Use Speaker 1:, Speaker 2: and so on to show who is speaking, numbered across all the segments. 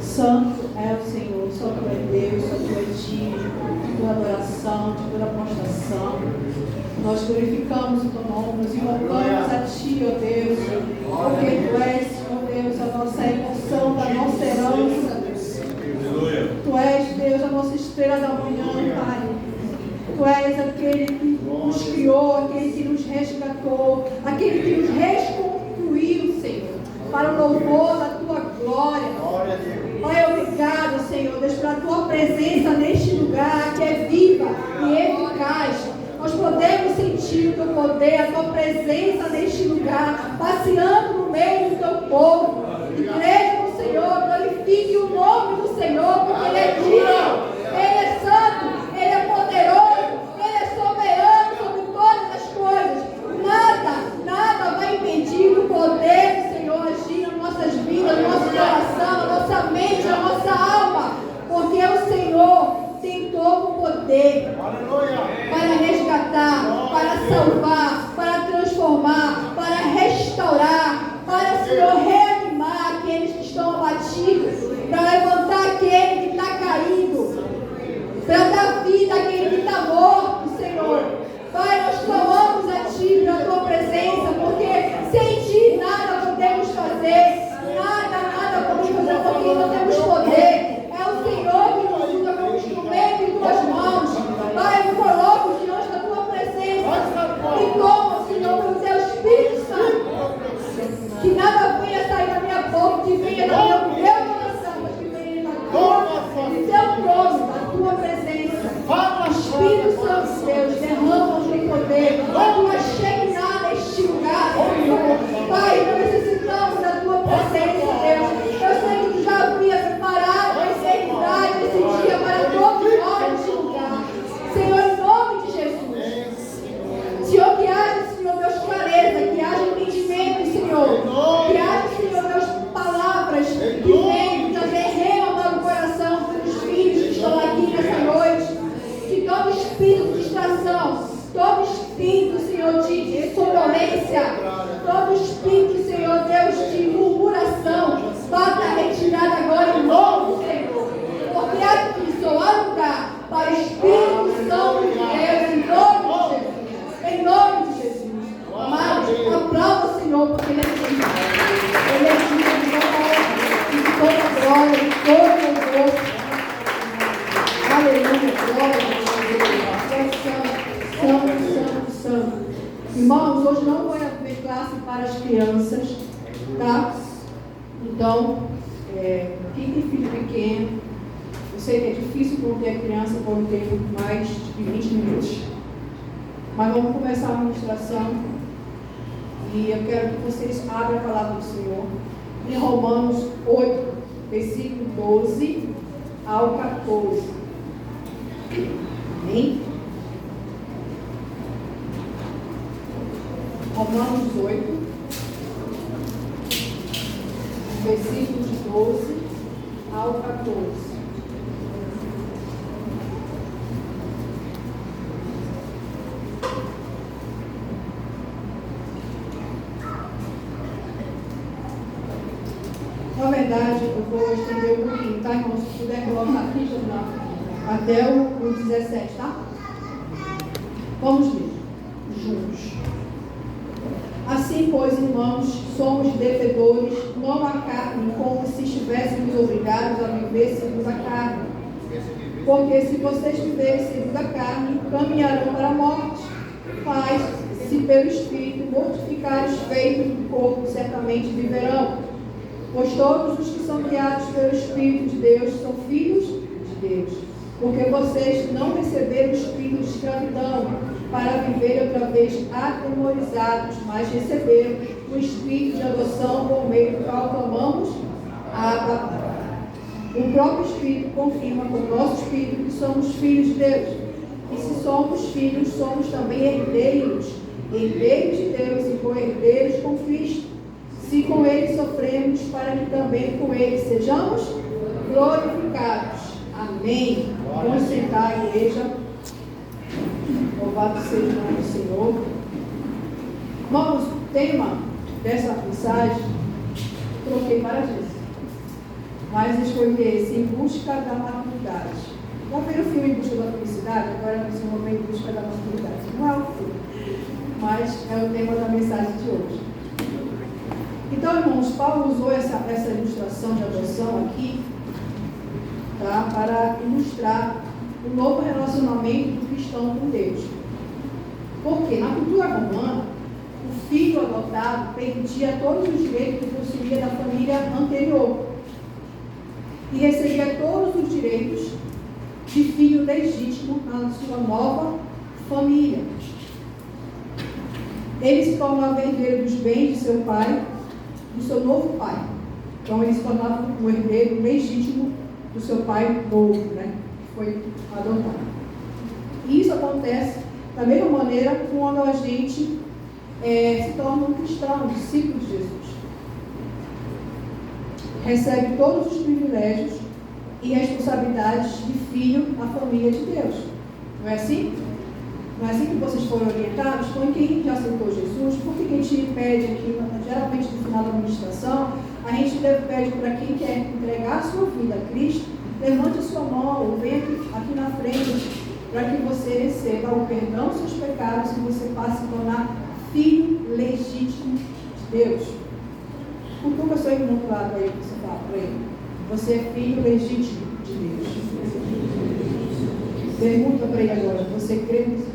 Speaker 1: Santo é o Senhor, só tu é Deus, só tu é digno de toda adoração, de toda prostração. Nós glorificamos o teu nome, nos invocamos a ti, ó Deus, porque tu és, ó Deus, a nossa emoção, da nossa herança. Tu és, Deus, a nossa estrela da manhã, Pai. Tu és aquele que nos criou, aquele que nos resgatou, aquele que nos reconstruiu, Senhor, para o louvor da tua glória. Pai, obrigado, Senhor, Deus, pela tua presença neste lugar que é viva e eficaz. Nós podemos sentir o teu poder, a tua presença neste lugar, passeando no meio do teu povo. Igreja do Senhor, glorifique o nome do Senhor, porque Ele é digno, Ele é santo, Ele é poderoso, Ele é soberano sobre todas as coisas. Nada vai impedir o poder do Senhor agir nas nossas vidas, no nosso coração, na nossa mente, na nossa alma, porque o Senhor tem todo o poder para resgatar, para salvar, para transformar, para restaurar, para, Senhor, reanimar aqueles que estão abatidos, para levantar aquele que está caído, para dar vida àquele que está morto, Senhor. Pai, nós clamamos a Ti pela Tua presença, porque sem Ti nada podemos fazer, nada podemos fazer, porque não temos poder. É o Senhor que nos usa como instrumento em Tuas mãos. Pai, eu me coloco diante da Tua presença e como, Senhor, pelo Teu Espírito Santo, que nada venha sair da minha boca, que venha do meu coração, mas que venha do Teu trono, da Tua presença. Espírito Santo, Deus, derrama o Teu poder, a Tua Shekinah neste lugar, Senhor. Pai, nós necessitamos da Tua presença, Deus. Eu sei que Tu já havia preparado a eternidade esse dia para todos nós neste lugar. Senhor, em nome de Jesus. Senhor, que haja, Senhor, Deus, clareza, que haja entendimento, Senhor. Que haja, Senhor, Deus, palavras que venham trazer rema para o coração dos filhos que estão aqui nessa noite. Que todo espírito de distração, todo espírito, Senhor, de sonolência, todo espírito, Senhor, Deus, de murmuração, bata retirada agora em nome do Senhor. Porque aqui só há lugar para o Espírito Santo de Deus, em nome de Jesus. Em nome de Jesus. Amados, aplauda o Senhor, porque Ele é digno. Ele é digno de toda glória, de todo louvor. Aleluia, glória a Deus. Santo. Irmãos, hoje não vai haver classe para as crianças, tá? Então, quem tem filho pequeno, eu sei que é difícil conter a criança por um tempo mais de 20 minutos. Mas vamos começar a ministração. E eu quero que vocês abram a palavra do Senhor em Romanos 8, versículo 12 ao 14. Amém? Romanos 8, versículos de 12 ao 14. Na verdade, eu vou estender um pouquinho, tá, irmão? Se puder colocar aqui, até o 17, tá? Vamos ler juntos. Assim, pois, irmãos, somos devedores, não à carne, como se estivéssemos obrigados a viver segundo a carne. Porque se vocês viverem segundo a carne, caminharão para a morte. Mas, se pelo Espírito mortificarem os feitos do corpo, certamente viverão. Pois todos os que são guiados pelo Espírito de Deus são filhos de Deus. Porque vocês não receberam o espírito de escravidão para viver outra vez atemorizados, mas receberam o espírito de adoção por meio do qual clamamos Abba. O próprio Espírito confirma com o nosso Espírito que somos filhos de Deus. E se somos filhos, somos também herdeiros, herdeiros de Deus e co-herdeiros com Cristo. Se com Ele sofremos, para que também com Ele sejamos glorificados. Amém. Vamos sentar, igreja. Louvado seja o nome do Senhor. Irmãos, o tema dessa mensagem, eu coloquei várias vezes. mas escolhi esse, Em Busca da Maturidade. Já viram o filme Em Busca da Felicidade? Agora você vai ver Em Busca da Maturidade. Não é o filme, mas é o tema da mensagem de hoje. Então, irmãos, Paulo usou essa ilustração de adoção aqui, tá, para ilustrar o novo relacionamento do cristão com Deus. Porque na cultura romana, o filho adotado perdia todos os direitos que possuía da família anterior e recebia todos os direitos de filho legítimo na sua nova família. Ele se tornava herdeiro dos bens de seu pai, do seu novo pai. Então ele se tornava um herdeiro legítimo do seu pai novo, né? Que foi adotado. E isso acontece da mesma maneira quando a gente se torna um cristão, um discípulo de Jesus. Recebe todos os privilégios e responsabilidades de filho na família de Deus. Não é assim? Não é assim que vocês foram orientados? Então, quem já aceitou Jesus, por que a gente pede aqui, geralmente no final da administração, a gente pede para quem quer entregar a sua vida a Cristo, levante a sua mão ou venha aqui na frente, para que você receba o perdão dos seus pecados e você passe a se tornar filho legítimo de Deus. Cutuca seu irmão do lado aí, que você fala para ele. Você é filho legítimo de Deus. Pergunta para ele agora, você crê nisso?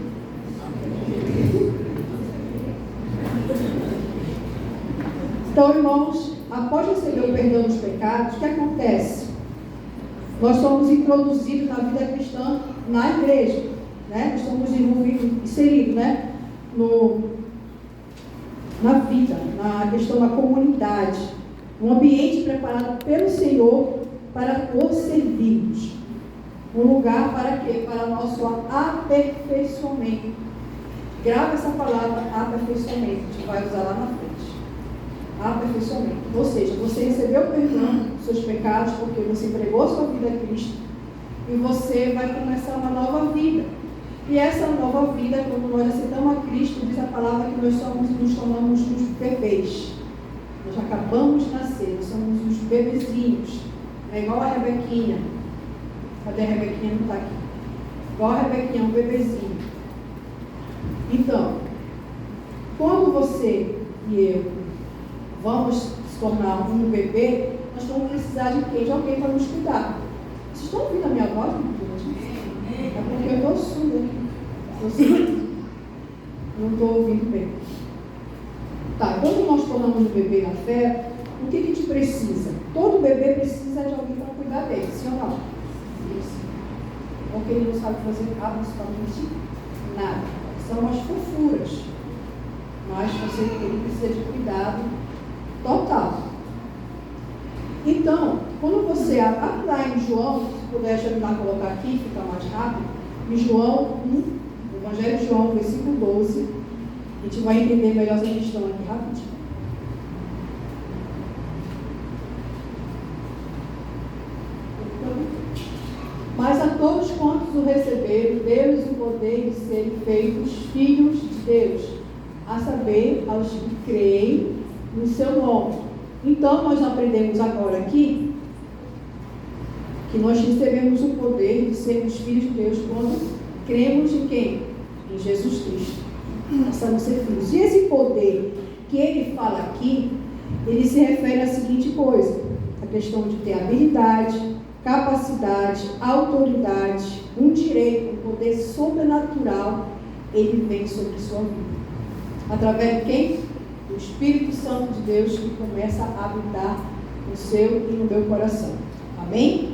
Speaker 1: Então, irmãos, após receber o perdão dos pecados, o que acontece? Nós somos introduzidos na vida cristã na igreja, né? Nós somos inseridos, né? Na vida, na questão da comunidade, um ambiente preparado pelo Senhor para os servirmos. Um lugar para quê? Para nosso aperfeiçoamento. Grava essa palavra, aperfeiçoamento, a gente vai usar lá na frente. Aperfeiçoamento. Ou seja, você recebeu o perdão dos seus pecados porque você entregou sua vida a Cristo e você vai começar uma nova vida. E essa nova vida, quando nós aceitamos a Cristo, diz a palavra que nós nos tornamos os bebês. Nós acabamos de nascer, nós somos os bebezinhos. É igual a Rebequinha. Cadê a Rebequinha? Não está aqui. Igual a Rebequinha, um bebezinho. Então, quando você e eu vamos se tornar um bebê, nós vamos precisar de quem? De alguém para nos cuidar. Vocês estão ouvindo a minha voz? É porque eu estou surda aqui. Não estou ouvindo bem. Tá, quando nós tornamos um bebê na fé, o que a gente precisa? Todo bebê precisa de alguém para cuidar dele, sim ou não? Isso. Porque ele não sabe fazer absolutamente nada. São as fofuras. Mas ele precisa de cuidado total. Então, quando você lá em João, se puder ajudar a colocar aqui, fica mais rápido, em João 1, Evangelho de João, versículo 12, a gente vai entender melhor essa questão aqui rapidinho. Mas a todos quantos o receberam, deu-lhes o poder de serem feitos filhos de Deus, a saber, aos que creem no seu nome. Então, nós aprendemos agora aqui que nós recebemos o poder de sermos filhos de Deus quando cremos em quem? Em Jesus Cristo. Passamos a ser filhos. E esse poder que ele fala aqui, ele se refere à seguinte coisa: a questão de ter habilidade, capacidade, autoridade, um direito, um poder sobrenatural, ele vem sobre sua vida. Através de quem? O Espírito Santo de Deus, que começa a habitar no seu e no meu coração. Amém?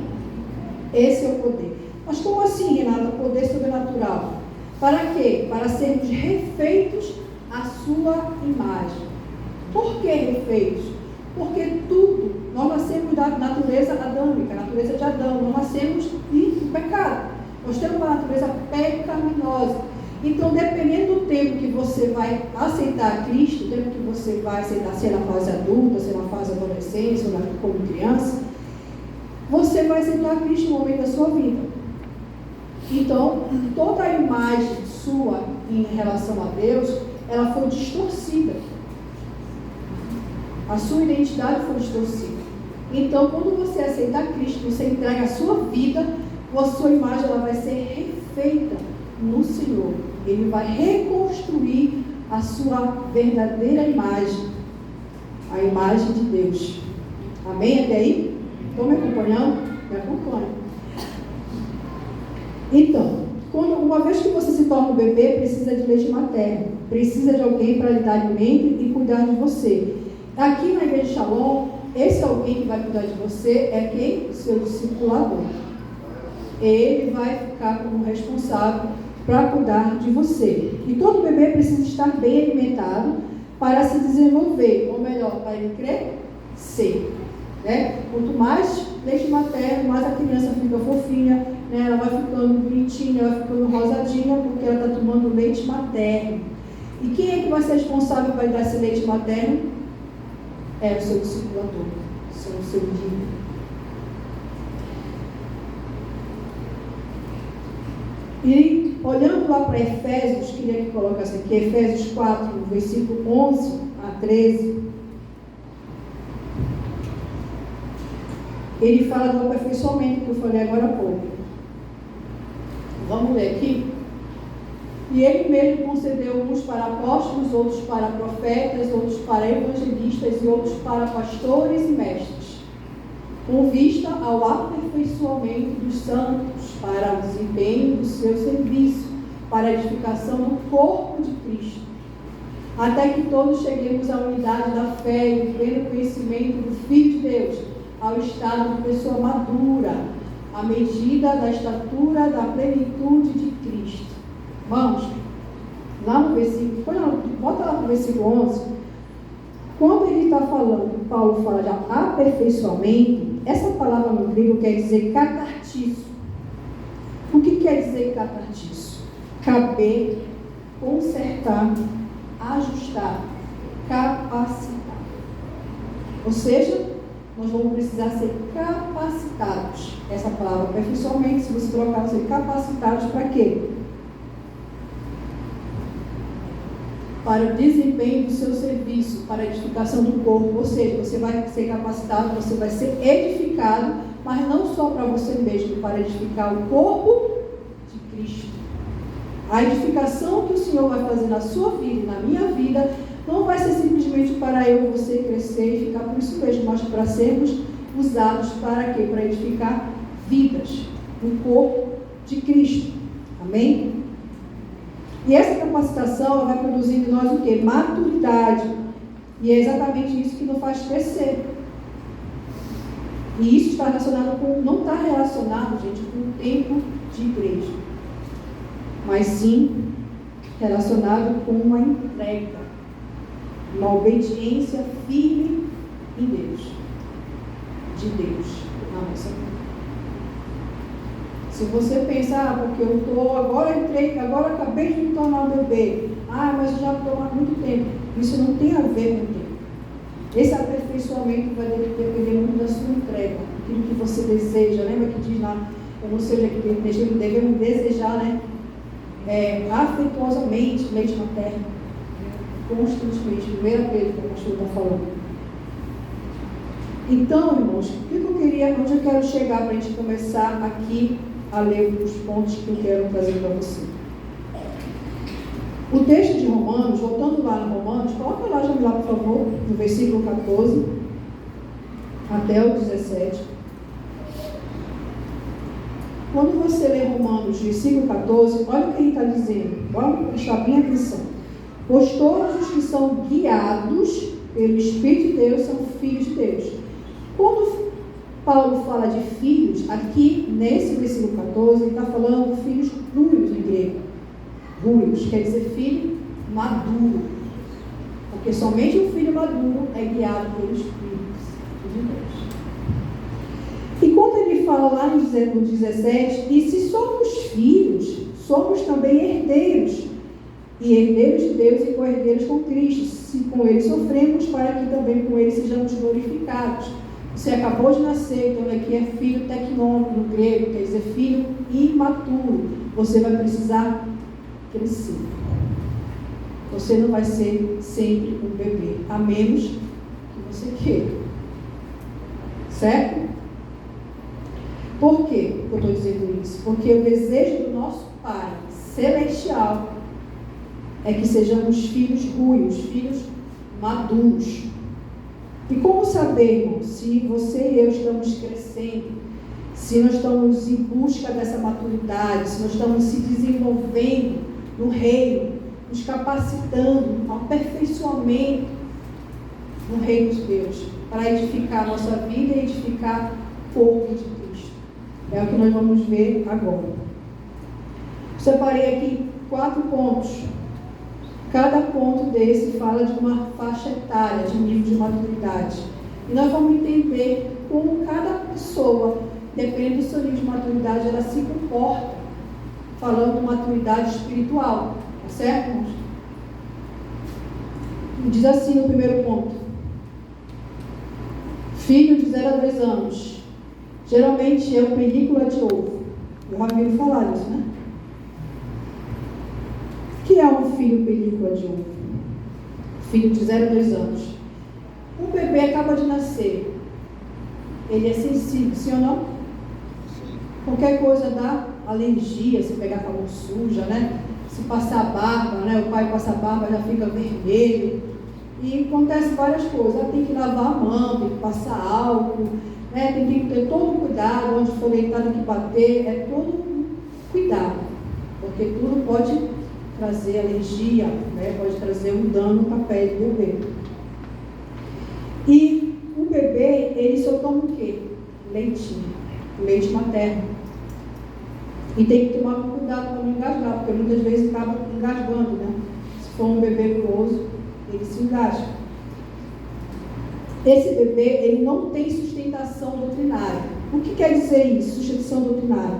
Speaker 1: Esse é o poder. Mas como assim, Renata, poder sobrenatural? Para quê? Para sermos refeitos à sua imagem. Por que refeitos? Porque tudo, nós nascemos da natureza adâmica, natureza de Adão, nós nascemos do pecado. Nós temos uma natureza pecaminosa. Então, dependendo do tempo que você vai aceitar Cristo, o tempo que você vai aceitar, se é na fase adulta, se é na fase adolescência, ou como criança, você vai aceitar Cristo no momento da sua vida. Então, toda a imagem sua em relação a Deus, ela foi distorcida. A sua identidade foi distorcida. Então, quando você aceitar Cristo, você entrega a sua vida, a sua imagem ela vai ser refeita no Senhor. Ele vai reconstruir a sua verdadeira imagem, a imagem de Deus. Amém? Até aí? Estão me acompanhando? Me acompanhe. Então, uma vez que você se torna um bebê, precisa de leite materno, precisa de alguém para lhe dar alimento e cuidar de você. Aqui na Igreja Shalom, esse alguém que vai cuidar de você é quem? O seu discipulador. Ele vai ficar como responsável para cuidar de você. E todo bebê precisa estar bem alimentado para se desenvolver, ou melhor, para ele crescer. Né? Quanto mais leite materno, mais a criança fica fofinha, né? Ela vai ficando bonitinha, ela vai ficando rosadinha, porque ela está tomando leite materno. E quem é que vai ser responsável para dar esse leite materno? É o seu discipulador, o seu guia. E olhando lá para Efésios, queria que colocasse aqui, Efésios 4, versículo 11 a 13. Ele fala do aperfeiçoamento que eu falei agora há pouco. Vamos ler aqui. E ele mesmo concedeu uns para apóstolos, outros para profetas, outros para evangelistas e outros para pastores e mestres, com vista ao aperfeiçoamento dos santos, para o desempenho do seu serviço, para a edificação do corpo de Cristo, até que todos cheguemos à unidade da fé e do pleno conhecimento do Filho de Deus, ao estado de pessoa madura, à medida da estatura da plenitude de Cristo. Vamos, lá no versículo, bota lá no versículo 11, quando ele está falando, Paulo fala de aperfeiçoamento, essa palavra no grego quer dizer catartizo. O que quer dizer catartizo? Caber, consertar, ajustar, capacitar. Ou seja, nós vamos precisar ser capacitados. Essa palavra aperfeiçoamento, se você trocar, ser capacitados para quê? Para o desempenho do seu serviço, para a edificação do corpo. Ou seja, você vai ser capacitado, você vai ser edificado, mas não só para você mesmo, para edificar o corpo de Cristo. A edificação que o Senhor vai fazer na sua vida e na minha vida não vai ser simplesmente para eu e você crescer e ficar por isso mesmo, mas para sermos usados para quê? Para edificar vidas no corpo de Cristo. Amém? E essa capacitação vai produzindo em nós o quê? Maturidade. E é exatamente isso que nos faz crescer. E isso está relacionado com, não está relacionado, gente, com o tempo de igreja, mas sim relacionado com uma entrega, uma obediência firme em Deus, de Deus, na nossa vida. Se você pensar, porque eu estou, agora acabei de me tornar um bebê, mas eu já estou há muito tempo, isso não tem a ver com o tempo. Esse aperfeiçoamento vai depender muito da sua entrega, aquilo que você deseja. Lembra que diz lá, eu não sei o que devemos desejar, né? Afetuosamente, leite materno, constantemente, 1 Pedro, que o pastor está falando. Então, irmãos, onde eu quero chegar para a gente começar aqui a ler os pontos que eu quero trazer para você. O texto de Romanos, voltando lá no Romanos, coloca lá, já lá, por favor, no versículo 14 até o 17. Quando você lê Romanos, versículo 14, olha o que ele está dizendo. Vamos prestar bem atenção. Pois todos os que são guiados pelo Espírito de Deus são filhos de Deus. Quando Paulo fala de filhos, aqui nesse versículo 14, ele está falando de filhos ruios em grego. Ruios quer dizer filho maduro. Porque somente o filho maduro é guiado pelo Espírito de Deus. E quando ele fala lá no 17, e se somos filhos, somos também herdeiros. E herdeiros de Deus e co-herdeiros com Cristo. Se com ele sofremos, para que também com ele sejamos glorificados. Você acabou de nascer, então aqui é filho tecnômico no grego, quer dizer filho imaturo. Você vai precisar crescer. Você não vai ser sempre um bebê, a menos que você queira. Certo? Por que eu estou dizendo isso? Porque o desejo do nosso Pai Celestial é que sejamos filhos ruins, filhos maduros. E como saber, irmão, se você e eu estamos crescendo, se nós estamos em busca dessa maturidade, se nós estamos se desenvolvendo no reino, nos capacitando, um aperfeiçoamento no reino de Deus, para edificar a nossa vida e edificar o corpo de Cristo. É o que nós vamos ver agora. Separei aqui 4 pontos. Cada ponto desse fala de uma faixa etária, de nível de maturidade. E nós vamos entender como cada pessoa, dependendo do seu nível de maturidade, ela se comporta, falando de maturidade espiritual. Tá certo, irmãos? Diz assim no primeiro ponto: filho de 0 a 2 anos, geralmente é uma película de ovo. Eu já ouvi falar isso, né? O que é um filho película de ovo? Filho de 0 a 2 anos. Um bebê acaba de nascer. Ele é sensível, sim ou não? Qualquer coisa dá alergia, se pegar com a mão suja, né? Se passar a barba, né? O pai passa a barba, já fica vermelho. E acontece várias coisas. Tem que lavar a mão, tem que passar álcool, né? Tem que ter todo o cuidado, onde for deitar tem que bater. É todo cuidado, porque tudo pode trazer alergia, né? Pode trazer um dano para a pele do bebê. E o bebê, ele só toma o quê? Leitinho, leite materno. E tem que tomar cuidado para não engasgar, porque muitas vezes acaba engasgando, né? Se for um bebê guloso, ele se engasga. Esse bebê, ele não tem sustentação doutrinária. O que quer dizer isso, sustentação doutrinária?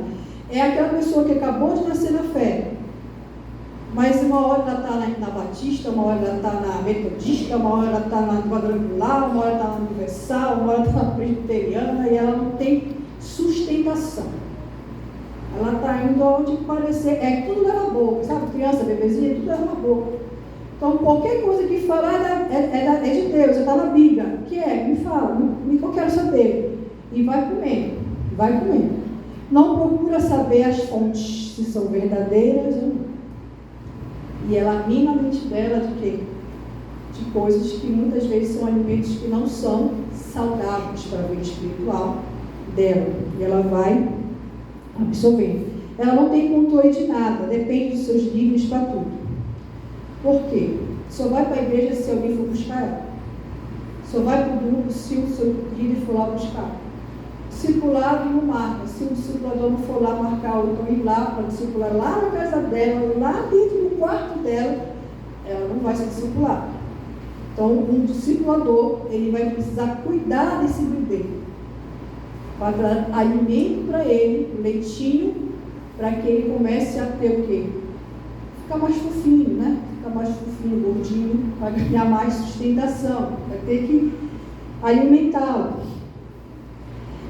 Speaker 1: É aquela pessoa que acabou de nascer na fé, mas uma hora ela está na Batista, uma hora ela está na Metodista, uma hora ela está na Quadrangular, uma hora está na Universal, uma hora está na Presbiteriana, e ela não tem sustentação. Ela está indo onde parecer, tudo leva a boca, sabe? Criança, bebezinha, tudo leva a boca. Então, qualquer coisa que falar é de Deus, está na Bíblia. O que é? Me fala, eu quero saber. E vai comendo, vai comendo. Não procura saber as fontes, se são verdadeiras ou não. E ela mina a mente dela de quê? De coisas que muitas vezes são alimentos que não são saudáveis para a vida espiritual dela. E ela vai absorvendo. Ela não tem controle de nada, depende dos seus livros para tudo. Por quê? Só vai para a igreja se alguém for buscar ela. Só vai para o grupo se o seu líder for lá buscar. Discipulado não marca. Se o discipulador não for lá marcar, ou então ir lá para discipular lá na casa dela, lá dentro do quarto dela, ela não vai ser discipulada. Então, um discipulador, ele vai precisar cuidar desse bebê, para dar alimento para ele, leitinho, para que ele comece a ter o quê? Ficar mais fofinho, né? Ficar mais fofinho, gordinho, para ganhar mais sustentação, vai ter que alimentá-lo.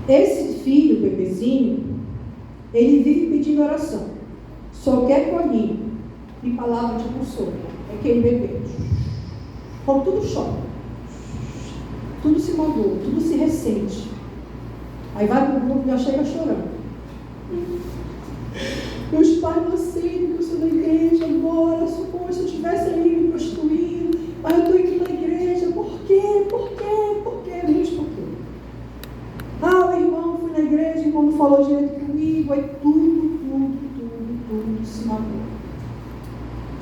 Speaker 1: Esse filho, bebezinho, ele vive pedindo oração, só quer colinho e palavra de consolo. É aquele bebê, como tudo chora, tudo se magoa, tudo se ressente. Aí vai para o grupo e já chega chorando. Meus pais não aceitam que eu sou da igreja agora, socorro, se eu estivesse ali me prostituindo, mas eu estou aqui na igreja, por quê? Por quê? Por quê? Gente, por quê? O irmão foi na igreja, o irmão não falou direito comigo, aí tudo se magoa.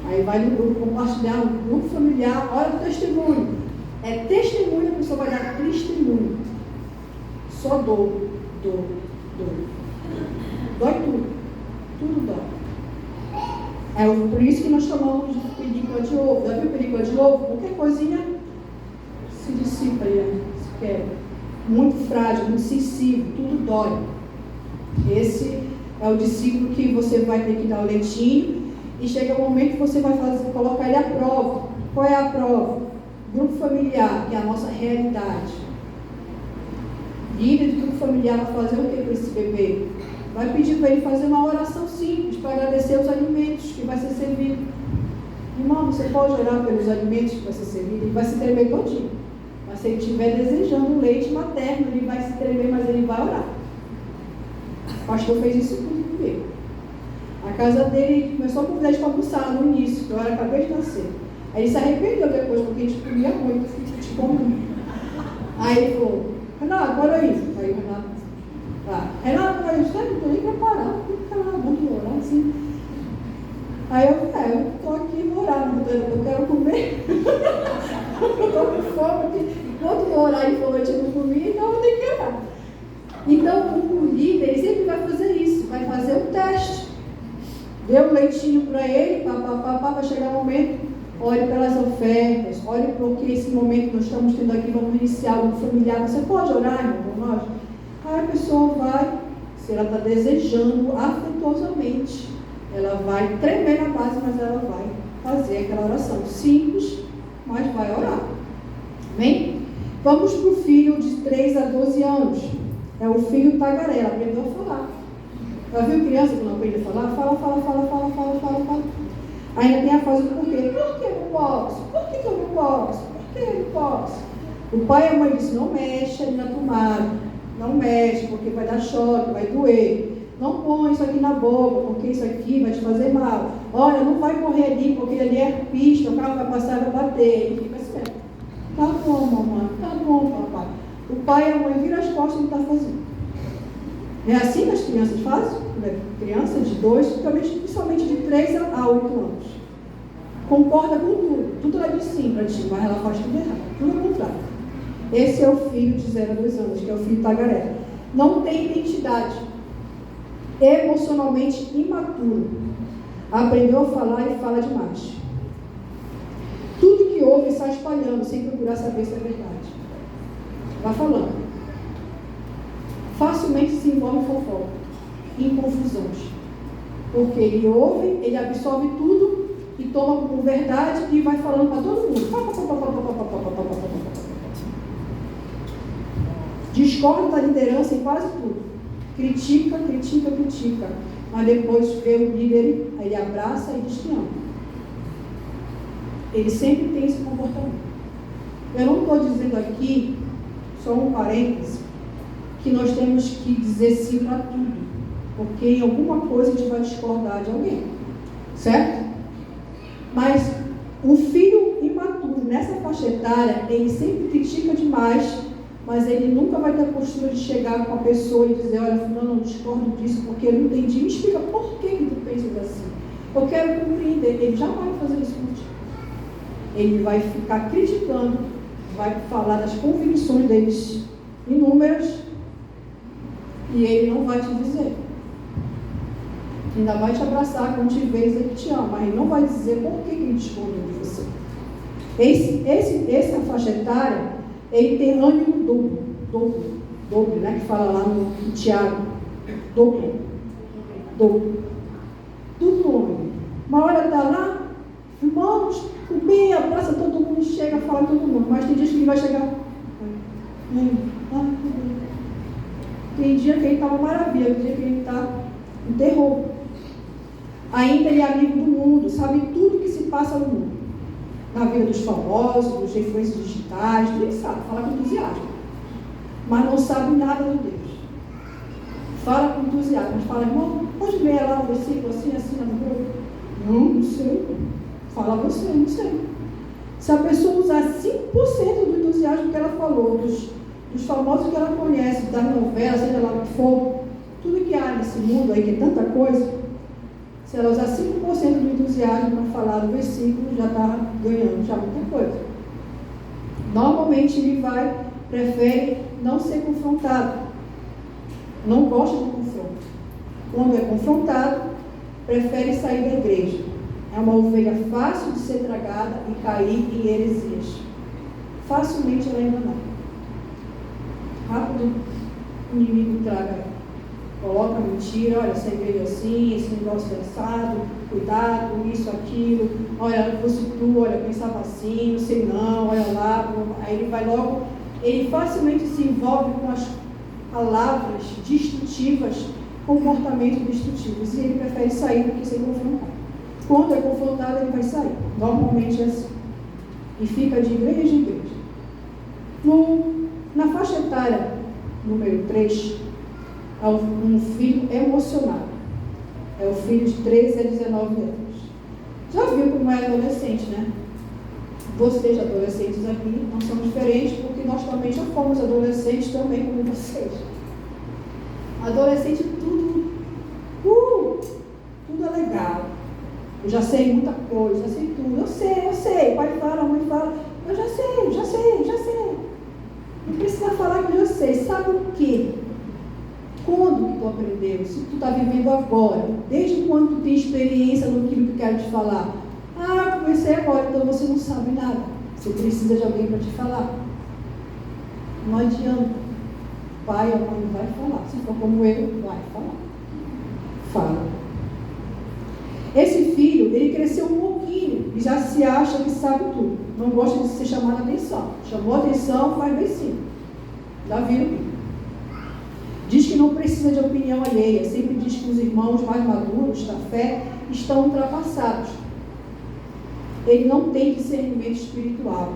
Speaker 1: Aí vai no grupo compartilhar, no grupo familiar, olha o testemunho. É testemunho, a pessoa vai dar testemunho. Só dor. Dói tudo. Tudo dói. Por isso que nós chamamos de película de ovo. Já viu película de ovo? Qualquer coisinha se dissipa aí, se quebra. Muito frágil, muito sensível, tudo dói. Esse é o discípulo que você vai ter que dar o leitinho e chega o momento que você vai colocar ele à prova. Qual é a prova? Grupo familiar, que é a nossa realidade. Líder de grupo familiar vai fazer o que para esse bebê? Vai pedir para ele fazer uma oração simples para agradecer os alimentos que vai ser servido. Irmão, você pode orar pelos alimentos que vai ser servido? Ele vai se tremer todinho. Vai Mas se ele estiver desejando leite materno, ele vai se tremer, mas ele vai orar. O pastor fez isso comigo. A casa dele começou a convidar de almoçar no início, que eu acabei de nascer. Aí ele se arrependeu depois, porque a gente comia muito, Aí ele falou, Renato, olha isso. Aí o Renato, Renato, olha isso, não estou nem preparado, vamos orar assim. Aí eu estou aqui, vou orar, eu quero comer. Eu estou com fome aqui. Enquanto eu orar e for, eu não comi, então eu tenho que orar. Então, o líder, ele sempre vai fazer isso, vai fazer um teste. Dê um leitinho para ele, vai chegar o momento, ore pelas ofertas, ore porque esse momento que nós estamos tendo aqui, vamos iniciar um familiar. Você pode orar, irmão, por nós? Aí a pessoa vai, se ela está desejando afetuosamente, ela vai tremer na base, mas ela vai fazer aquela oração simples, mas vai orar. Amém? Vamos para o filho de 3 a 12 anos. É o filho tagarela, aprendeu a falar. Já viu criança que não aprende a falar? Fala. Ainda tem a fase do porquê. Por que eu não posso? Por que eu não posso? Por que eu não posso? O pai e a mãe dizem, não mexe ali na tomada. Não mexe, porque vai dar choque, vai doer. Não põe isso aqui na boca, porque isso aqui vai te fazer mal. Olha, não vai correr ali, porque ali é pista, o carro vai passar e vai bater. E fica assim, tá bom, mamãe, tá bom, papai. O pai e a mãe viram as costas e não está fazendo. É assim que as crianças fazem? Criança de 2, principalmente de 3 a 8 anos. Concorda com tudo. Tudo ela diz sim para ti, mas ela faz tudo errado. Tudo ao contrário. Esse é o filho de 0 a 2 anos, que é o filho tagarela. Não tem identidade. Emocionalmente imaturo. Aprendeu a falar e fala demais. Tudo que ouve está espalhando, sem procurar saber se é verdade. Vai falando. Facilmente se envolve em fofoca, em confusões. Porque ele ouve, ele absorve tudo e toma como verdade e vai falando para todo mundo. Discorda da liderança em quase tudo. Critica. Mas depois vê o líder, aí ele abraça e diz que ama. Ele sempre tem esse comportamento. Eu não estou dizendo aqui, só um parêntese, que nós temos que dizer sim para tudo, porque em alguma coisa a gente vai discordar de alguém, certo? Mas o filho imaturo, nessa faixa etária, ele sempre critica demais, mas ele nunca vai ter a postura de chegar com a pessoa e dizer, olha, fulano, eu discordo disso, porque eu não entendi, me explica por que tu pensas assim. Eu quero compreender. Ele jamais vai fazer isso contigo. Ele vai ficar criticando, vai falar das convicções deles inúmeras, e ele não vai te dizer. Ainda vai te abraçar quando te vê e dizer que te ama, mas ele não vai dizer por que ele discordou de você. Essa faixa etária, ele tem ânimo dobro, né? Que fala lá no Tiago. Dobro. Tudo homem. Uma hora está lá, irmãos, comer, abraça todo mundo, chega, fala todo mundo. Mas tem dias que ele vai chegar. Tem dia que ele está uma maravilha, tem dia que ele está um terror. Ainda ele é amigo do mundo, sabe tudo que se passa no mundo. Na vida dos famosos, dos influências digitais, tudo ele sabe, fala com entusiasmo. Mas não sabe nada de Deus. Fala com entusiasmo, mas fala, irmão, pode ler lá o versículo assim, na rua? Não sei. Fala você, não sei. Se a pessoa usar 5% do entusiasmo que ela falou, dos famosos que ela conhece, das novelas, seja lá o que for, tudo que há nesse mundo aí, que é tanta coisa, se ela usar 5% do entusiasmo para falar do versículo, já está ganhando já muita coisa. Normalmente ele prefere não ser confrontado. Não gosta de confronto. Quando é confrontado, prefere sair da igreja. É uma ovelha fácil de ser tragada e cair em heresias. Facilmente ela é enganada. Rápido o inimigo traga ela. Coloca mentira, olha, essa igreja assim, esse negócio assado, cuidado, isso, aquilo, olha, fosse tu, olha, eu pensava assim, não sei não, olha lá, aí ele vai logo, ele facilmente se envolve com as palavras destrutivas, comportamentos destrutivos, e ele prefere sair do que ser confrontado. Quando é confrontado, ele vai sair, normalmente é assim, e fica de igreja em igreja. Na faixa etária número 3, há um filho emocionado. É o filho de 13 a 19 anos. Já viu como é adolescente, né? Vocês, adolescentes aqui, não são diferentes, porque nós também já fomos adolescentes também como vocês. Adolescente, tudo é legal. Eu já sei muita coisa, já sei tudo. Eu sei. Pai fala, mãe fala. Eu já sei. Não precisa falar que eu já sei. Sabe o quê? Quando que tu aprendeu? Se tu está vivendo agora, desde quando tu tem experiência no que eu quero te falar? Comecei agora, então você não sabe nada. Você precisa de alguém para te falar. Não adianta. O pai ou a mãe vai falar. Se for como eu, vai falar. Fala. Esse filho, ele cresceu um pouquinho e já se acha que sabe tudo. Não gosta de ser chamado a atenção. Chamou a atenção, faz bem sim. Já viu? Diz que não precisa de opinião alheia. Sempre diz que os irmãos mais maduros da fé estão ultrapassados. Ele não tem discernimento espiritual.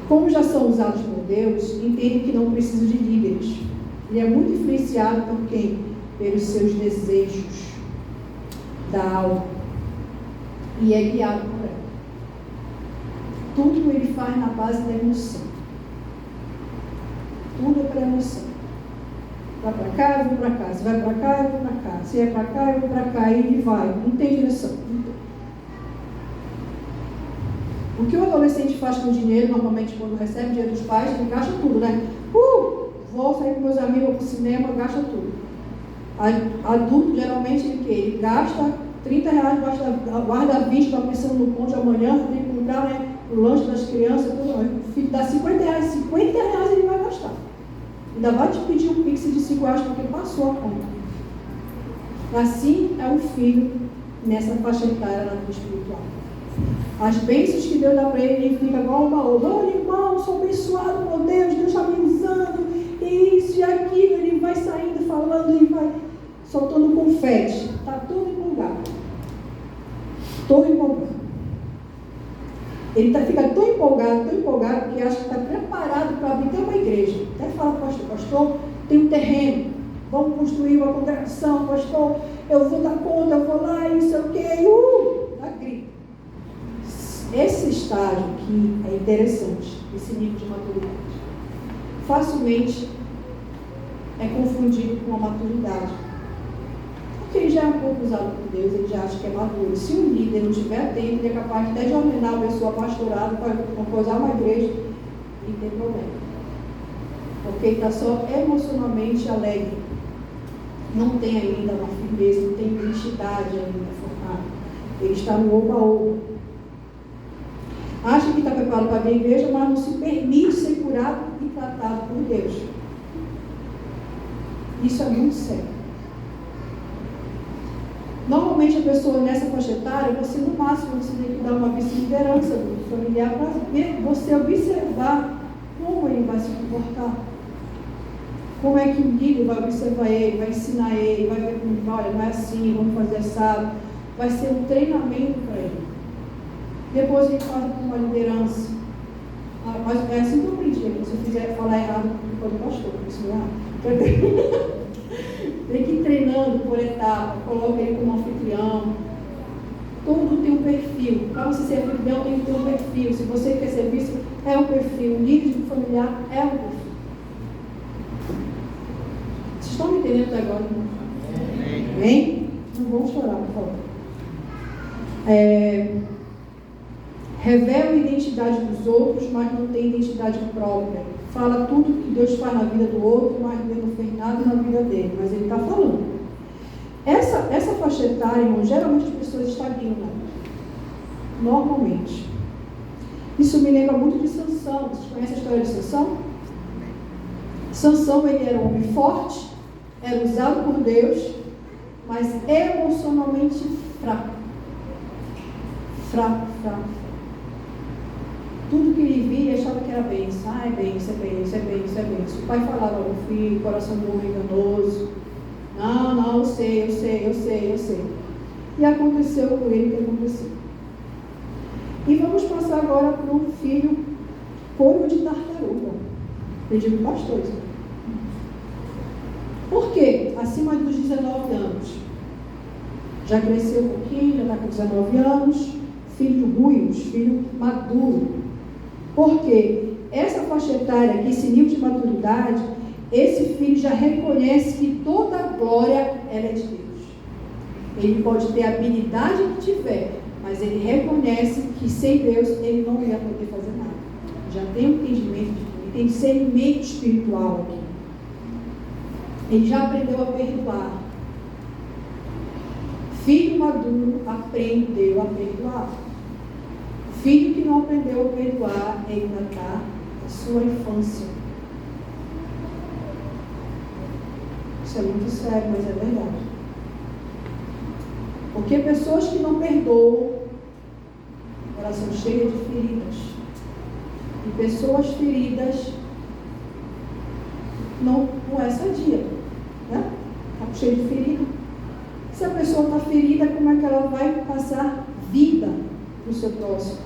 Speaker 1: Como já são usados por Deus, entende que não precisa de líderes. Ele é muito influenciado por quem? Pelos seus desejos da alma. E é guiado por ela. Tudo ele faz na base da emoção. Tudo é para emoção. Vai para cá, eu vou para cá. Se vai para cá, eu vou para cá. Se é para cá, eu vou para cá. E ele vai. Não tem direção. O que o adolescente faz com o dinheiro, normalmente quando recebe o dinheiro dos pais, ele gasta tudo, né? Vou sair com meus amigos, vou para o cinema, gasta tudo. Adulto, geralmente, ele gasta 30 reais, guarda 20, está pensando no pão de amanhã, tem que comprar, né, o lanche das crianças, tudo. O filho dá 50 reais, 50 reais ele vai gastar. Ainda vai te pedir um pix de 5 reais porque passou a conta. Assim é o filho nessa faixa etária na vida espiritual. As bênçãos que Deus dá para ele fica igual uma outra. Olha, irmão, sou abençoado por Deus, Deus está me usando, isso e aquilo. Ele vai saindo, falando, ele vai soltando confete. Está todo empolgado. Ele fica tão empolgado, que acha que está preparado para abrir até uma igreja. Até fala para o pastor, tem um terreno, vamos construir uma congregação, pastor, eu vou dar conta, eu vou lá, e não sei o quê, dá grito. Esse estágio aqui é interessante, esse nível de maturidade. Facilmente é confundido com a maturidade. Porque ele já é um pouco usado por Deus, ele já acha que é maduro. Se o líder não estiver atento, ele é capaz até de ordenar a pessoa pastorada para composar uma igreja e tem problema. Porque ele está só emocionalmente alegre. Não tem ainda uma firmeza, não tem identidade ainda formada. Ele está no oba-oba. Acha que está preparado para abrir a igreja, mas não se permite ser curado e tratado por Deus. Isso é muito sério. Normalmente a pessoa nessa faixa etária, você no máximo você tem que dar uma vice-liderança do familiar para você observar como ele vai se comportar. Como é que o líder vai observar ele, vai ensinar ele, vai ver como, olha, não é assim, vamos fazer assado. Vai ser um treinamento para ele. Depois ele faz uma liderança. Mas é assim que eu aprendi, se você fizer falar errado, pode pastor, isso não é. Tem que ir treinando por etapa, coloca ele como anfitrião. Tudo tem um perfil. Para você ser anfitrião, tem que ter um perfil. Se você quer ser visto, é um perfil. Um líder familiar é um perfil. Vocês estão me entendendo até agora? Amém? Não vamos chorar, por favor. Revela a identidade dos outros, mas não tem identidade própria. Fala tudo que Deus faz na vida do outro, mas Deus não fez nada na vida dele. Mas ele está falando. Essa faixa etária, irmão, geralmente as pessoas estagnam. Normalmente. Isso me lembra muito de Sansão. Vocês conhecem a história de Sansão? Sansão, ele era um homem forte, era usado por Deus, mas emocionalmente fraco. Fraco. Tudo que ele via, ele achava que era bênção. É bênção, é bênção. O pai falava, meu filho, coração do homem enganoso. Não, eu sei. E aconteceu com ele o que aconteceu. E vamos passar agora para um filho couro de tartaruga. Eu digo, pastor, isso. Por quê? Acima dos 19 anos. Já cresceu um pouquinho, já está com 19 anos, filho ruim, filho maduro. Por quê? Essa faixa etária aqui, esse nível de maturidade, esse filho já reconhece que toda a glória ela é de Deus. Ele pode ter a habilidade que tiver, mas ele reconhece que sem Deus ele não ia poder fazer nada. Já tem um entendimento, tem discernimento espiritual aqui. Ele já aprendeu a perdoar. Filho maduro aprendeu a perdoar. Filho que não aprendeu a perdoar ainda está na sua infância. Isso é muito sério, mas é verdade. Porque pessoas que não perdoam, elas são cheias de feridas. E pessoas feridas não é sadia, né? Está cheia de ferida. Se a pessoa está ferida, como é que ela vai passar vida para o seu próximo?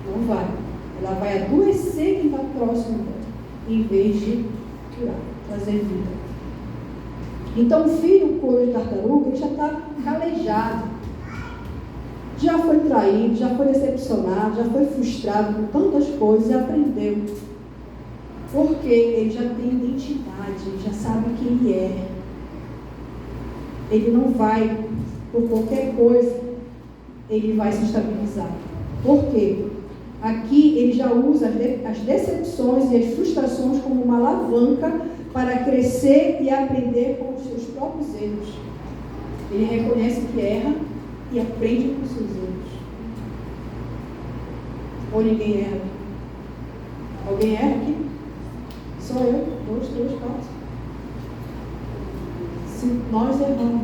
Speaker 1: Não vai. Ela vai adoecer quem está próximo dela, em vez de curar, trazer vida. Então o filho, o couro de tartaruga, ele já está calejado. Já foi traído, já foi decepcionado, já foi frustrado com tantas coisas e aprendeu. Porque ele já tem identidade, ele já sabe quem ele é. Ele não vai, por qualquer coisa, ele vai se estabilizar. Por quê? Aqui ele já usa as decepções e as frustrações como uma alavanca para crescer e aprender com os seus próprios erros. Ele reconhece que erra e aprende com os seus erros. Ou ninguém erra aqui? Alguém erra aqui? Só eu, 2, 3, 4. Se nós erramos,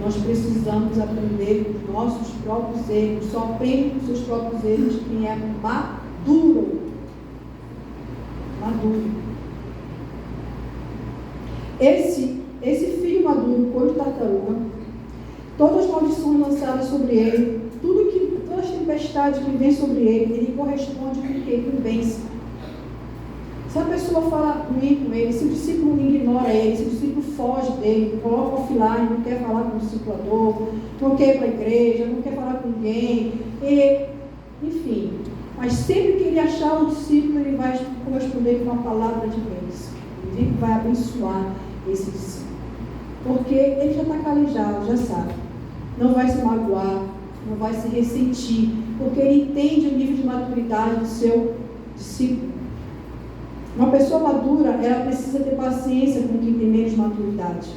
Speaker 1: nós precisamos aprender com os nossos próprios erros. Só aprende com os seus próprios erros quem é maduro. Maduro. Esse filho maduro, couro de tartaruga, todas as maldições lançadas sobre ele, todas as tempestades que vêm sobre ele corresponde com quem vence. Se a pessoa fala ruim com ele, se o discípulo ignora ele, se o discípulo foge dele, coloca offline, não quer falar com o discipulador, não quer ir para a igreja, não quer falar com ninguém, enfim. Mas sempre que ele achar o discípulo, ele vai corresponder com uma palavra de bênção. Ele vai abençoar esse discípulo. Porque ele já está calejado, já sabe. Não vai se magoar, não vai se ressentir, porque ele entende o nível de maturidade do seu discípulo. Uma pessoa madura, ela precisa ter paciência com quem tem menos maturidade.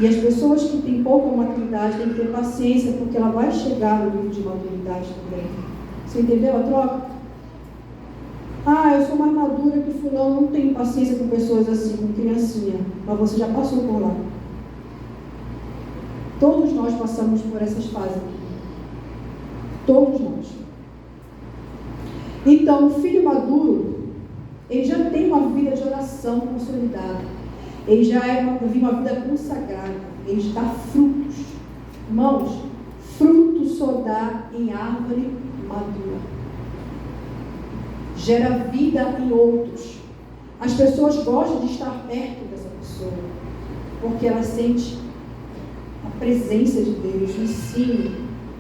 Speaker 1: E as pessoas que têm pouca maturidade têm que ter paciência, porque ela vai chegar no nível de maturidade também. Você entendeu a troca? Eu sou mais madura que fulano, não tenho paciência com pessoas assim, com criancinha. Mas você já passou por lá. Todos nós passamos por essas fases aqui. Todos nós. Então, o filho maduro, ele já tem uma vida de oração consolidada. Ele já vive uma vida consagrada. Ele já dá frutos. Irmãos, fruto só dá em árvore madura. Gera vida em outros. As pessoas gostam de estar perto dessa pessoa, porque ela sente a presença de Deus, o ensino,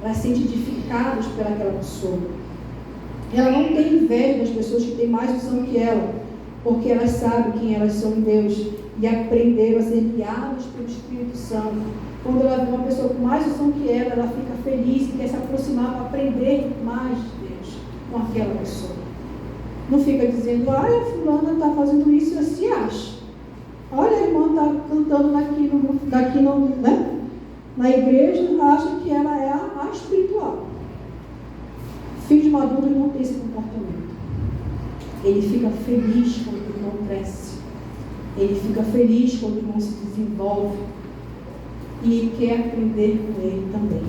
Speaker 1: ela se sente edificada pelaquela pessoa. Ela não tem inveja das pessoas que têm mais unção que ela, porque elas sabem quem elas são em Deus e aprenderam a ser guiadas pelo Espírito Santo. Quando ela vê uma pessoa com mais unção que ela fica feliz e quer se aproximar para aprender mais de Deus com aquela pessoa. Não fica dizendo, a fulana está fazendo isso e assim acha. Olha, a irmã está cantando na igreja, acha que ela é a espiritual. Filho maduro não tem esse comportamento. Ele fica feliz quando o irmão cresce. Ele fica feliz quando o irmão se desenvolve. E quer aprender com ele também.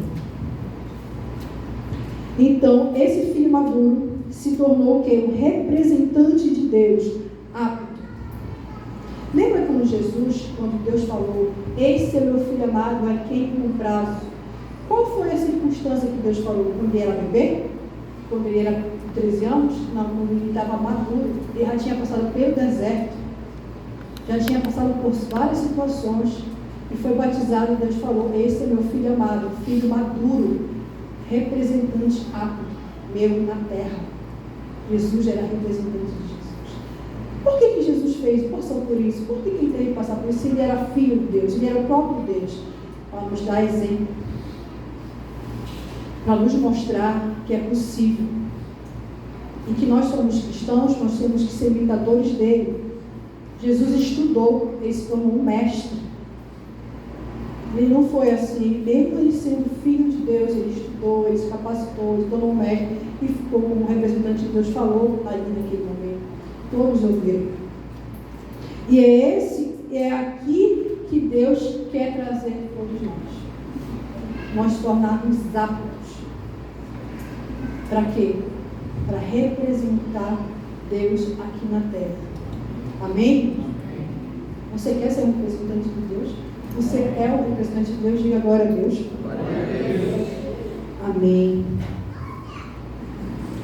Speaker 1: Então, esse filho maduro se tornou o quê? Um representante de Deus, apto. Lembra quando Jesus, quando Deus falou, esse é meu filho amado, a quem comprazo? Qual foi a circunstância que Deus falou? Quando ele era bebê? Quando ele era 13 anos, quando ele estava maduro, ele já tinha passado pelo deserto, já tinha passado por várias situações, e foi batizado, e Deus falou: esse é meu filho amado, filho maduro, representante apto meu na terra. Jesus era representante de Jesus. Por que Jesus fez? Passou por isso. Por que ele teve que passar por isso? Ele era filho de Deus, ele era o próprio Deus, para nos dar exemplo, para nos mostrar que é possível, e que nós somos cristãos, nós temos que ser imitadores dele. Jesus estudou, ele se tornou um mestre. Ele não foi assim, mesmo ele sendo filho de Deus, ele estudou, ele se capacitou, ele se tornou um mestre e ficou como representante de Deus, falou ali naquele momento. Todos ouviram. E é aqui que Deus quer trazer todos nós. Nós tornarmos aptos. Para quê? Para representar Deus aqui na terra. Amém? Você quer ser um representante de Deus? Você é um representante de Deus? Diga agora a Deus. Amém.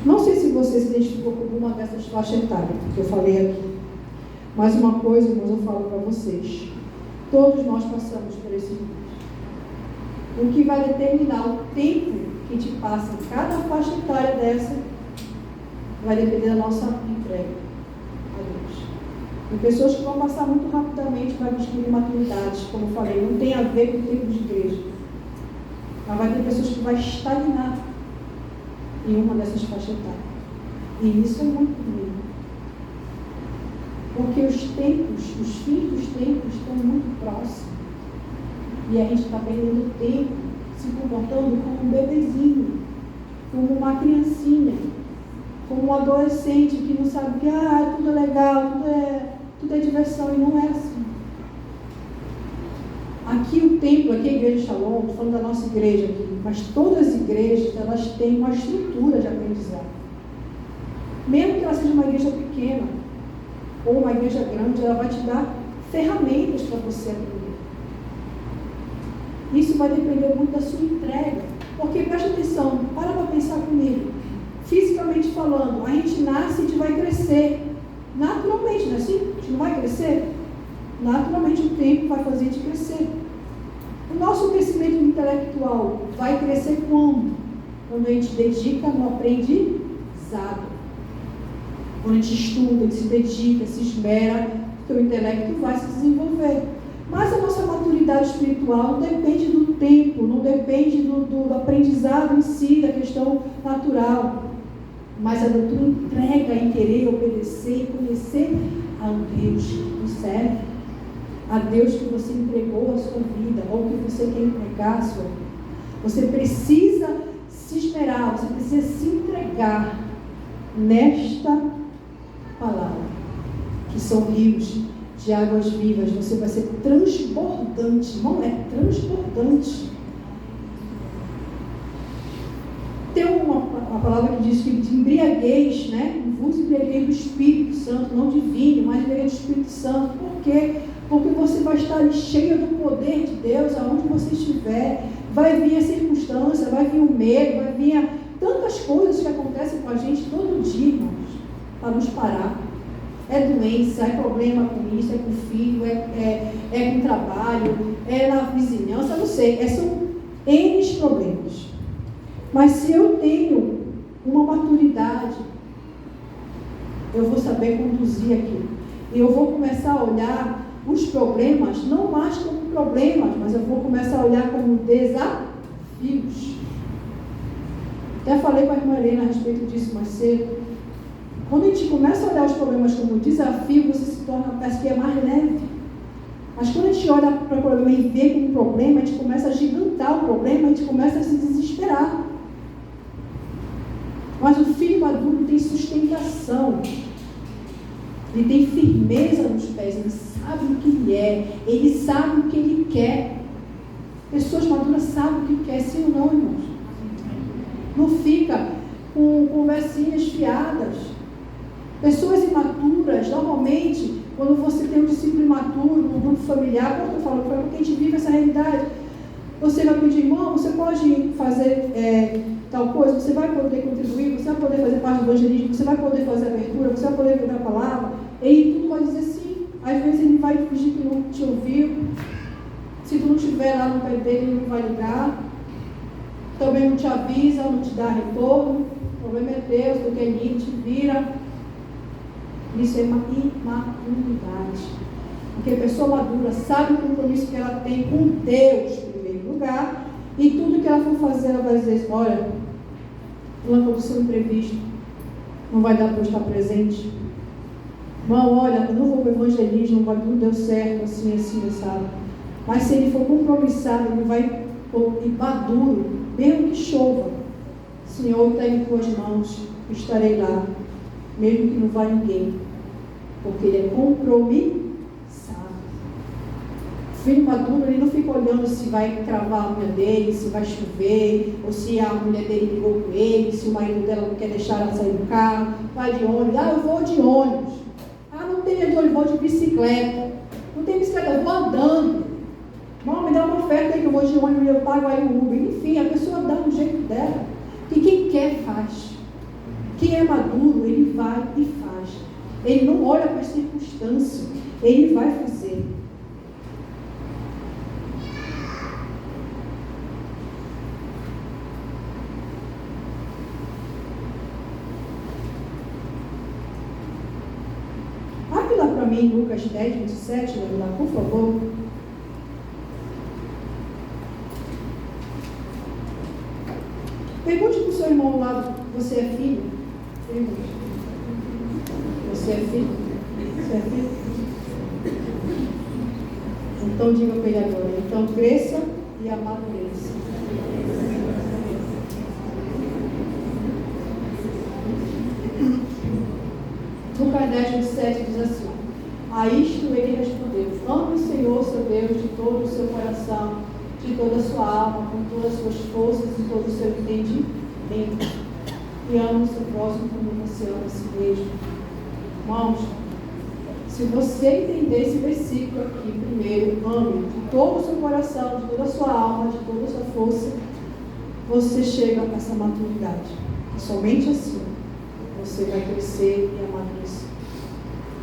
Speaker 1: Não sei se você se identificou com alguma dessas faixas etárias que eu falei aqui. Mas uma coisa, irmãos, eu falo para vocês. Todos nós passamos por esse mundo. O que vai determinar o tempo que te passa em cada faixa etária dessa vai depender da nossa entrega a Deus. Tem pessoas que vão passar muito rapidamente, vai adquirir maturidade, como eu falei, não tem a ver com o tempo de igreja. Mas vai ter pessoas que vão estagnar em uma dessas faixas etárias. E isso é muito ruim. Porque os tempos, os fins dos tempos estão muito próximos. E a gente está perdendo tempo, se comportando como um bebezinho, como uma criancinha, como um adolescente que não sabe que tudo é legal, tudo é diversão, e não é assim. Aqui o templo, aqui a igreja Shalom, estou falando da nossa igreja aqui, mas todas as igrejas, elas têm uma estrutura de aprendizado. Mesmo que ela seja uma igreja pequena, ou uma igreja grande, ela vai te dar ferramentas para você aprender. Isso vai depender muito da sua entrega. Porque, preste atenção, para pensar comigo. Fisicamente falando, a gente nasce e a gente vai crescer. Naturalmente, não é assim? A gente não vai crescer? Naturalmente o tempo vai fazer a gente crescer. O nosso crescimento intelectual vai crescer quando? Quando a gente dedica no aprendizado. Quando a gente estuda, a gente se dedica, se esmera, porque o intelecto vai se desenvolver. Mas a nossa maturidade espiritual não depende do tempo, não depende do aprendizado em si, da questão natural. Mas a tua entrega em querer obedecer e conhecer ao Deus que nos serve, a Deus que você entregou a sua vida, ou que você quer entregar a sua vida. Você precisa se esmerar, você precisa se entregar nesta palavra, que são rios de águas vivas. Você vai ser transbordante, não é transbordante. Tem uma palavra que diz que de embriaguez, né? Vos embriaguez do Espírito Santo, não de vinho, mas embriaguez do Espírito Santo. Por quê? Porque você vai estar ali cheio do poder de Deus, aonde você estiver. Vai vir a circunstância, vai vir o medo, vai vir tantas coisas que acontecem com a gente todo dia, irmãos, para nos parar. É doença, é problema com isso, é com o filho, é com o trabalho, é na vizinhança, não sei. São N problemas. Mas se eu tenho uma maturidade, eu vou saber conduzir aquilo. E eu vou começar a olhar os problemas, não mais como problemas, mas eu vou começar a olhar como desafios. Até falei com a irmã Helena a respeito disso mais cedo. Quando a gente começa a olhar os problemas como desafio, você se torna, parece que é mais leve. Mas quando a gente olha para o problema e vê como problema, a gente começa a gigantar o problema, a gente começa a se desesperar. Mas o filho maduro tem sustentação. Ele tem firmeza nos pés, ele sabe o que ele é, ele sabe o que ele quer. Pessoas maduras sabem o que quer, sim ou não, irmãos? Não fica com conversinhas fiadas. Pessoas imaturas, normalmente, quando você tem um discípulo imaturo, um grupo familiar, quando eu falo, porque a gente vive essa realidade, Você vai pedir, irmão, você pode fazer tal coisa, você vai poder contribuir, você vai poder fazer parte do evangelismo, você vai poder fazer abertura, você vai poder pegar a palavra. Ele tudo vai dizer sim. Às vezes ele vai fingir que não te ouviu. Se tu não estiver lá no pé dele, ele não vai ligar. Também não te avisa, não te dá retorno. O problema é Deus, porque ele te vira. Isso é uma imaturidade. Porque a pessoa madura sabe o compromisso que ela tem com Deus, em primeiro lugar, e tudo que ela for fazer, ela vai dizer, olha, não aconteceu um imprevisto, não vai dar para eu estar presente. Irmão, olha, eu não vou para o evangelismo, tudo deu certo, assim, sabe? Mas se ele for compromissado, ele vai ir maduro, mesmo que chova. Senhor, está em tuas mãos, estarei lá, mesmo que não vá ninguém, porque ele é compromissado. O filho maduro, ele não fica olhando se vai cravar a unha dele, se vai chover, ou se a mulher dele brigou com ele, se o marido dela não quer deixar ela sair do carro, vai de ônibus, eu vou de ônibus, não tem de ônibus, vou de bicicleta, não tem bicicleta, eu vou andando, não, me dá uma oferta aí que eu vou de ônibus, eu pago aí o Uber, enfim, a pessoa dá do jeito dela, e quem quer faz, quem é maduro, ele vai e faz, ele não olha para as circunstâncias, ele vai fazer. Para mim, Lucas 10, 27, lá, por favor. Pergunte para o seu irmão lá, você é filho? Pergunte. Você é filho? Você é filho? Então diga para ele agora, então cresça e amadureça. Lucas 10, 27 diz assim: a isto ele respondeu: ame o Senhor, seu Deus, de todo o seu coração, de toda a sua alma, com todas as suas forças e todo o seu entendimento. E ame o seu próximo como você ama a si mesmo. Irmãos, se você entender esse versículo aqui, primeiro, ame de todo o seu coração, de toda a sua alma, de toda a sua força, você chega a essa maturidade. E somente assim você vai crescer e amadurecer.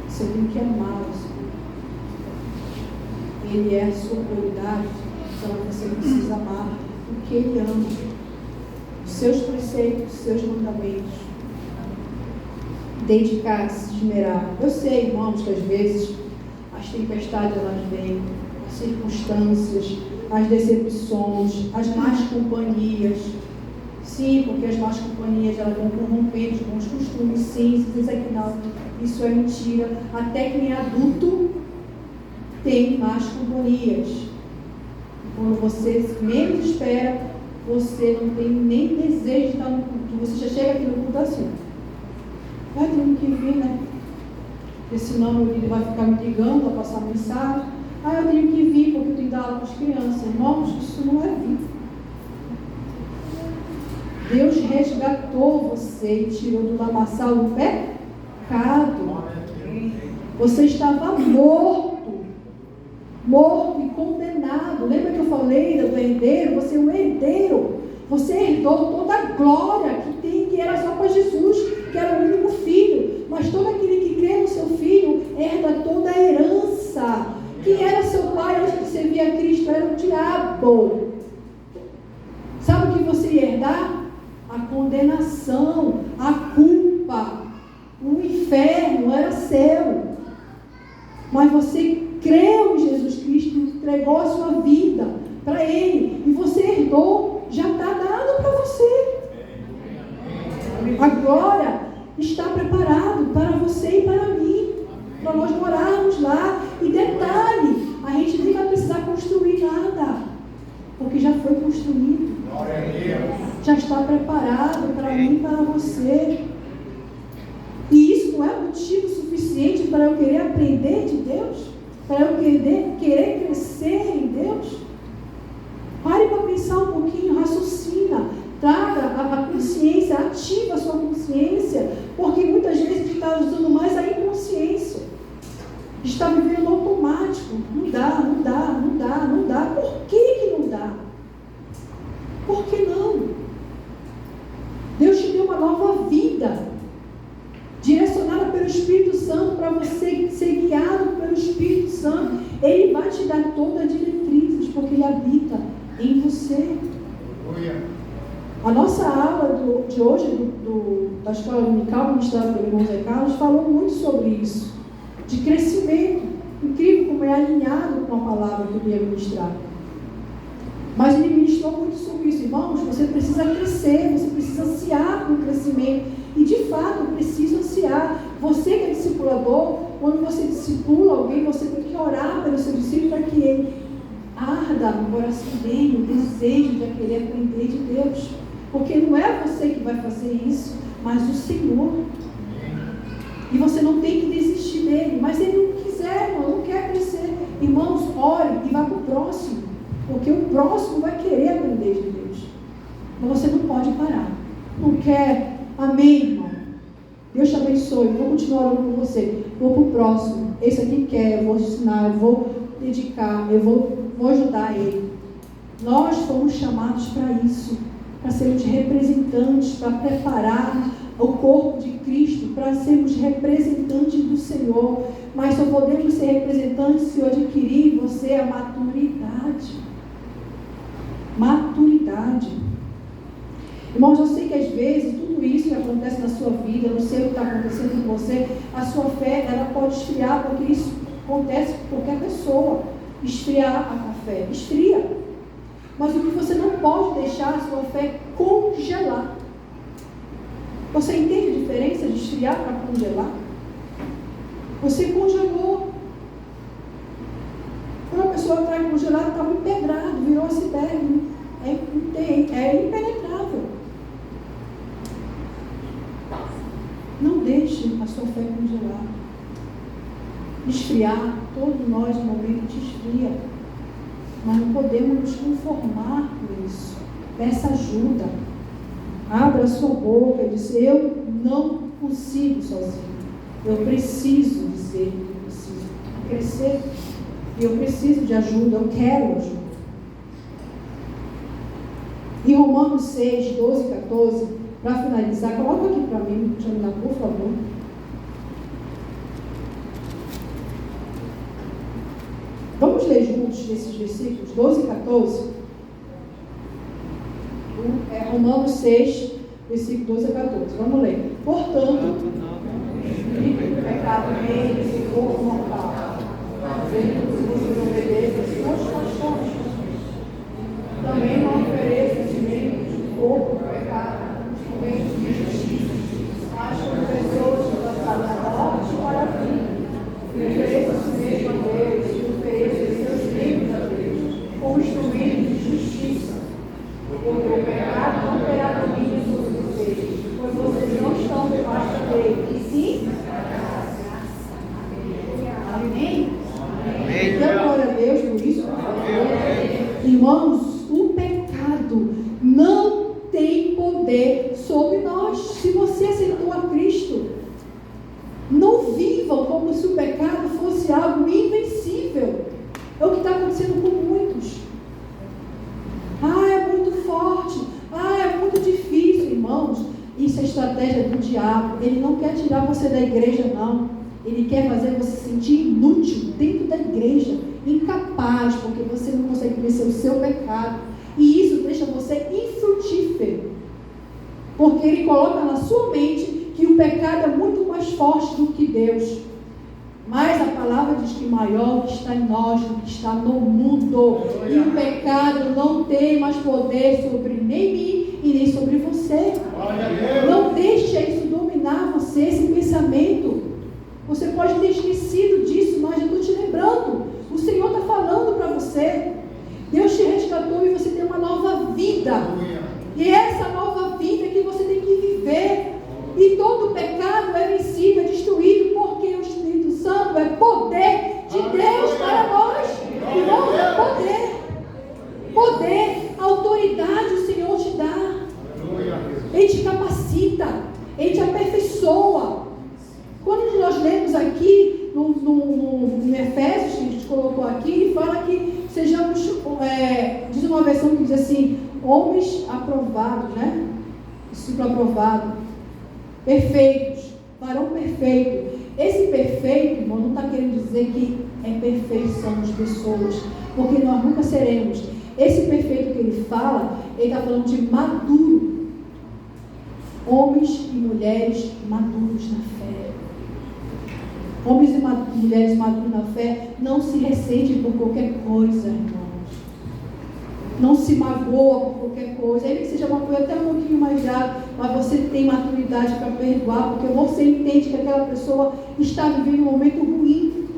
Speaker 1: Você tem que amar o Senhor. Ele é a sua prioridade, então você precisa amar o que Ele ama, os seus preceitos, os seus mandamentos. Dedicar-se, esmerar. Eu sei, irmãos, que às vezes as tempestades elas vêm, as circunstâncias, as decepções, as más companhias. Sim, porque as más companhias elas vão corrompendo os bons costumes. Sim, se diz que não, isso é mentira. Até quem é adulto tem más companhias. Quando você menos espera, você não tem nem desejo de estar no culto. Você já chega aqui no culto assim. Vai ter que vir, né? Porque senão meu filho vai ficar me ligando para passar mensagem. Eu tenho que vir porque eu tenho que dar aula com as crianças. Irmãos, isso não é vir. Deus resgatou você e tirou do lamaçal do pecado. Você estava morto e condenado. Lembra que eu falei do herdeiro? Você é um herdeiro. Você herdou toda a glória que era só para Jesus, que era o único filho. Mas todo aquele que crê no seu filho herda toda a herança. Quem era seu pai antes de servir a Cristo? Era o diabo. Sabe o que você ia herdar? A condenação, a culpa, o inferno era seu. Mas você creu em Jesus Cristo, entregou a sua vida para Ele, e você herdou, já está dado para você. Agora está preparado para você e para mim, para nós morarmos lá. E detalhe, a gente nem vai precisar construir nada, porque já foi construído. Já está preparado para mim e para você. E isso não é motivo suficiente para eu querer aprender de Deus? Para eu querer crescer em Deus? Pare para pensar um pouquinho, raciocina, traga a consciência, ativa a sua consciência, porque muitas vezes a gente está usando mais a inconsciência. Está vivendo automático. Não dá. Por que não dá? Ele vai te dar todas as diretrizes, porque Ele habita em você. A nossa aula de hoje, da escola dominical, ministrada pelo irmão Zé Carlos, falou muito sobre isso, de crescimento. Incrível como é alinhado com a palavra que eu ia ministrar. Mas ele ministrou muito sobre isso. Irmãos, você precisa crescer, você precisa ansiar no crescimento. E de fato, precisa ansiar. Você que é discipulador, quando você discipula alguém, você tem que orar pelo seu discípulo para que ele arda no coração dele o desejo de querer aprender de Deus. Porque não é você que vai fazer isso, mas o Senhor. E você não tem que desistir dele. Mas ele não quiser, irmão, não quer crescer. Irmãos, ore e vá para o próximo. Porque o próximo vai querer aprender de Deus. Mas você não pode parar. Não quer? Amém, irmão? Deus te abençoe. Vou continuar orando com você. Vou para o próximo. Esse aqui quer, eu vou ensinar, eu vou dedicar, eu vou ajudar ele. Nós fomos chamados para isso. Para sermos representantes, para preparar o corpo de Cristo, para sermos representantes do Senhor. Mas só podemos ser representantes se eu adquirir em você a maturidade. Maturidade. Irmãos, eu sei que às vezes tudo isso que acontece na sua vida, eu não sei o que está acontecendo com você, a sua fé ela pode esfriar, porque isso acontece com qualquer pessoa. Esfriar a fé, esfria. Mas o que você não pode deixar a sua fé congelar. Você entende a diferença de esfriar para congelar? Você congelou. Quando a pessoa está congelada, estava empedrado, virou iceberg. É impenetrável. Não deixe a sua fé congelar. Esfriar, todos nós no momento te esfria. Mas não podemos nos conformar com isso. Peça ajuda. Abra a sua boca e diz: eu não consigo sozinho. Eu preciso dizer que eu preciso crescer. Eu preciso de ajuda, eu quero ajuda. Em Romanos 6, 12 e 14, para finalizar, coloca aqui para mim, Jamila, por favor. Vamos ler juntos esses versículos, 12 e 14. É Romanos 6, versículo 12 a 14. Vamos ler. Portanto, o pecado nele se corpo mortal, fazendo que vocês obedeçam às suas paixões. Também não ofereça a si mesmos o corpo do pecado, instrumento de justiça, mas como pessoas que passaram da morte para a vida. Ofereça a si mesmo a Deus e ofereça seus membros a Deus, como instrumento de justiça. Porque o pecado não terá domínio sobre vocês, pois vocês não estão debaixo dele, e sim. Amém? Então, glória a Deus por isso. Irmãos, o pecado não tem poder sobre nós. Se você aceitou a Cristo, não vivam como se o pecado fosse algo invencível. É o que está acontecendo com muitos. É muito forte. É muito difícil, irmãos. Isso é estratégia do diabo. Ele não quer tirar você da igreja, não. Ele quer fazer você se sentir inútil dentro da igreja, incapaz, porque você não consegue vencer o seu pecado. E isso deixa você infrutífero. Porque ele coloca na sua mente que o pecado é muito mais forte do que Deus. Mas a palavra diz que maior que está em nós do que está no mundo. E o pecado não tem mais poder sobre nem mim e nem sobre você. Não deixe isso dominar você, esse pensamento. Você pode ter esquecido disso, mas eu estou te lembrando. O Senhor está falando para você. Deus te resgatou e você tem uma nova vida. E essa nova vida que você tem que viver. E todo pecado é vencido, é destruído, porque o Espírito Santo é poder de Deus para nós. Irmãos, é poder. Poder, autoridade o Senhor te dá. Ele te capacita, Ele te aperfeiçoa. Quando nós lemos aqui no Efésios, que a gente colocou aqui, fala que sejamos, diz uma versão que diz assim, homens aprovados, né? Discípulo aprovado, perfeitos, varão perfeito. Esse perfeito, irmão, não está querendo dizer que é perfeição de pessoas, porque nós nunca seremos. Esse perfeito que ele fala, ele está falando de maduro. Homens e mulheres maduros na fé. Homens e mulheres maduros na fé não se ressentem por qualquer coisa, irmãos. Não se magoa por qualquer coisa. Ainda que seja uma coisa até um pouquinho mais grave, mas você tem maturidade para perdoar, porque você entende que aquela pessoa está vivendo um momento ruim.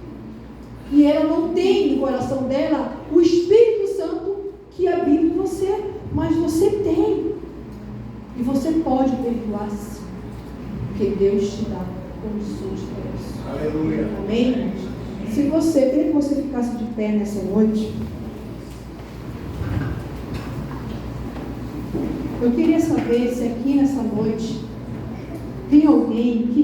Speaker 1: E ela não tem no coração dela o Espírito Santo que habita em você, mas você tem. E você pode perdoar sim, porque Deus te dá condições para isso.
Speaker 2: Aleluia.
Speaker 1: Amém? Se você, queria que você ficasse de pé nessa noite. Eu queria saber se aqui nessa noite tem alguém que